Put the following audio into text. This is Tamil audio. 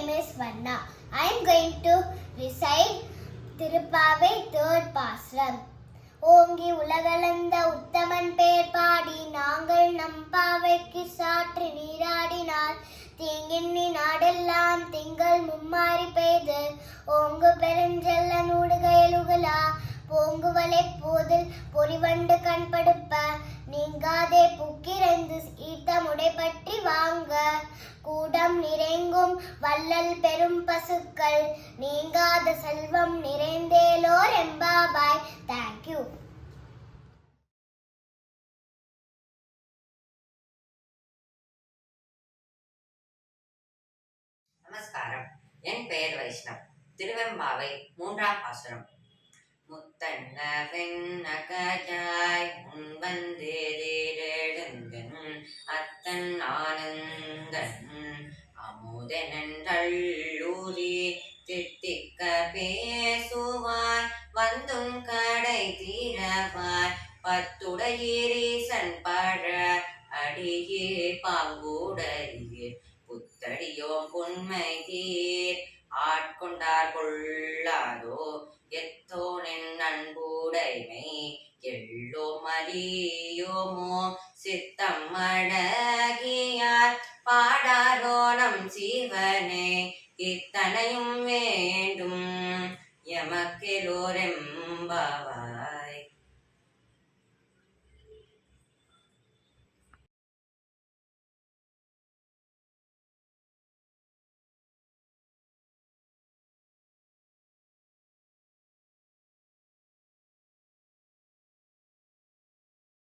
name is Vanna. I am going to recite Tirupavai third Pasram. ஓங்கி உலகளந்த உத்தமன் பேர் பாடி நாங்கள் நம் பாவைக்கு சாற்று நீராடினார். தீங்கின்னி நாடெல்லாம் திங்கள் மும்மாறி பெய்து ஓங்கு பெருஞ்செல்ல நூடுகையலுகளா போங்குவலை போதில் பொறிவண்டு கண்படுப்ப நீங்காதே புக்கிரந்து ஈத்தமுடை பற்றி வாங்க கூடம் நிறைங்கும் வள்ளல் பெரும் பசுக்கள் நீங்காத செல்வம் நிறைந்தேலோர் எம்பாவாய். தேங்க்யூ. நமஸ்காரம். என் பெயர் வைஷ்ணவ். திருவெம்பாவை மூன்றாம் பாசுரம். முத்தன்ன வெண்ணகஜாய் முன்வந்தேதேரெழுந்தன் அத்தன் ஆனந்தன் அமுதனன்றள்ளூரி தித்திக்க பேசுவாய் வந்தும் கடை தீரவாய் பத்துடையீரீசன் பழ அடியே பாங்குடையீர் புத்தடியோம் புன்மை தீர் ஆட்கொண்டார் கொள்ளாதோ எத்தோனின் அன்புடைமை எள்ளோ மறியோமோ சித்தம் அடகியார் பாடாரோணம் சீவனே இத்தனையும் வேண்டும் எமக்கெலோரெம்பாவாய்.